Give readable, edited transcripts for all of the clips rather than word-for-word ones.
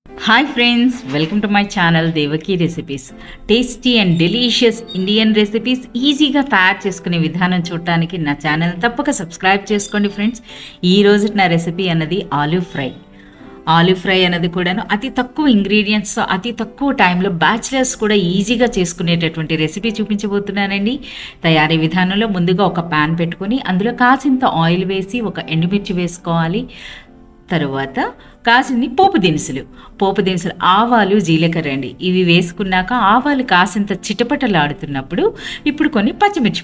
Hi friends, welcome to my channel Devaki Recipes. Tasty and delicious Indian recipes ఈజీగా తయారు చేసుకునే విధానం చూడడానికి నా ఛానల్ తప్పక సబ్స్క్రైబ్ చేసుకోండి ఫ్రెండ్స్. ఈ రోజు నా రెసిపీ అన్నది ఆలివ్ ఫ్రై. ఆలివ్ ఫ్రై అన్నది కూడాను అతి తక్కువ ఇంగ్రీడియంట్స్తో అతి తక్కువ టైంలో బ్యాచిలర్స్ కూడా ఈజీగా చేసుకునేటటువంటి రెసిపీ చూపించబోతున్నానండి. తయారీ విధానంలో ముందుగా ఒక ప్యాన్ పెట్టుకొని అందులో కాసింత ఆయిల్ వేసి ఒక ఎండుమిర్చి వేసుకోవాలి. తరువాత కాసిన్ని పోపు దినుసులు ఆవాలు జీలకర్ర అండి. ఇవి వేసుకున్నాక ఆవాలు కాసింత చిటపటలాడుతున్నప్పుడు ఇప్పుడు కొన్ని పచ్చిమిర్చి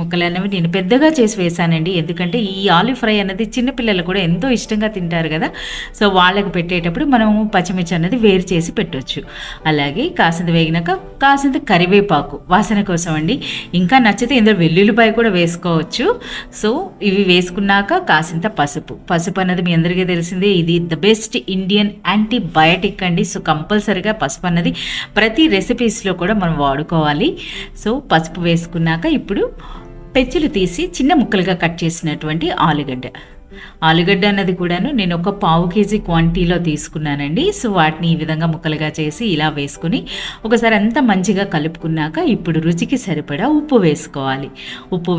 ముక్కలు అనేవి నేను పెద్దగా చేసి వేసానండి. ఎందుకంటే ఈ ఆలివ్ ఫ్రై అన్నది చిన్నపిల్లలు కూడా ఎంతో ఇష్టంగా తింటారు కదా, సో వాళ్ళకి పెట్టేటప్పుడు మనము పచ్చిమిర్చి అన్నది వేరు చేసి పెట్టవచ్చు. అలాగే కాసింత వేగినాక కాసింత కరివేపాకు వాసన కోసం అండి. ఇంకా నచ్చితే ఇందులో వెల్లుల్లిపాయ కూడా వేసుకోవచ్చు. సో ఇవి వేసుకున్నాక కాసింత పసుపు అన్నది మీ అందరికీ తెలిసిందే, ఇది ద బెస్ట్ ఇండియన్ యాంటీబయాటిక్ అండి. సో కంపల్సరీగా పసుపు అన్నది ప్రతి రెసిపీస్లో కూడా మనం వాడుకోవాలి. సో పసుపు వేసుకున్నాక ఇప్పుడు పెచ్చులు తీసి చిన్న ముక్కలుగా కట్ చేసినటువంటి ఆలుగడ్డ అన్నది కూడాను నేను ఒక 1/2 kg క్వాంటిటీలో తీసుకున్నానండి. సో వాటిని ఈ విధంగా ముక్కలుగా చేసి ఇలా వేసుకుని ఒకసారి అంతా మంచిగా కలుపుకున్నాక ఇప్పుడు రుచికి సరిపడా ఉప్పు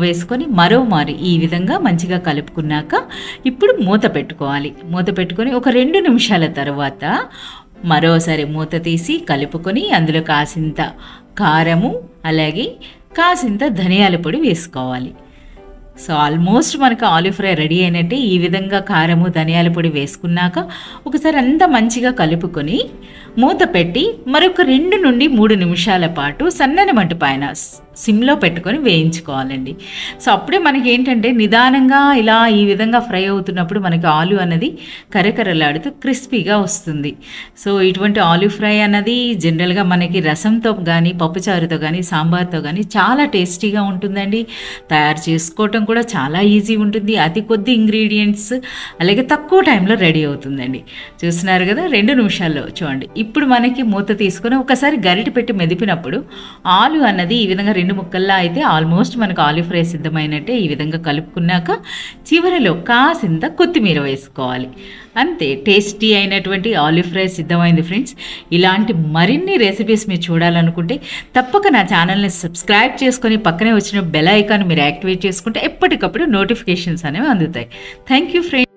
వేసుకొని మరోమారి ఈ విధంగా మంచిగా కలుపుకున్నాక ఇప్పుడు మూత పెట్టుకొని ఒక 2 నిమిషాల తర్వాత మరోసారి మూత తీసి కలుపుకొని అందులో కాసింత కారము అలాగే కాసింత ధనియాల పొడి వేసుకోవాలి. సో ఆల్మోస్ట్ మనకు ఆలివ్ ఫ్రై రెడీ అయినట్టే. ఈ విధంగా కారము ధనియాల పొడి వేసుకున్నాక ఒకసారి అంతా మంచిగా కలుపుకొని మూత పెట్టి మరొక 2 నుండి 3 నిమిషాల పాటు సన్నని మంట పైన సిమ్లో పెట్టుకొని వేయించుకోవాలండి. సో అప్పుడే మనకి ఏంటంటే నిదానంగా ఇలా ఈ విధంగా ఫ్రై అవుతున్నప్పుడు మనకి ఆలు అన్నది కరకరలాడుతూ క్రిస్పీగా వస్తుంది. సో ఇటువంటి ఆలివ్ ఫ్రై అన్నది జనరల్గా మనకి రసంతో కానీ పప్పుచారుతో కానీ సాంబార్తో కానీ చాలా టేస్టీగా ఉంటుందండి. తయారు చేసుకోవటం కూడా చాలా ఈజీ ఉంటుంది. అతి కొద్ది ఇంగ్రీడియంట్స్ అలాగే తక్కువ టైంలో రెడీ అవుతుందండి. చూస్తున్నారు కదా 2 నిమిషాల్లో చూడండి. ఇప్పుడు మనకి మూత తీసుకొని ఒకసారి గరిటె పెట్టి మెదిపినప్పుడు ఆలు అన్నది ఈ విధంగా 2 ముక్కల్లా అయితే ఆల్మోస్ట్ మనకు ఆలివ్ ఫ్రై సిద్ధమైనట్టే. ఈ విధంగా కలుపుకున్నాక చివరిలో కాసింత కొత్తిమీర వేసుకోవాలి. అంతే, టేస్టీ అయినటువంటి ఆలివ్ ఫ్రై సిద్ధమైంది ఫ్రెండ్స్. ఇలాంటి మరిన్ని రెసిపీస్ మీరు చూడాలనుకుంటే తప్పక నా ఛానల్ని సబ్స్క్రైబ్ చేసుకొని పక్కనే వచ్చిన బెల్ ఐకాన్ మీరు యాక్టివేట్ చేసుకుంటే ఎప్పటికప్పుడు నోటిఫికేషన్స్ అనేవి అందుతాయి. Thank you friends.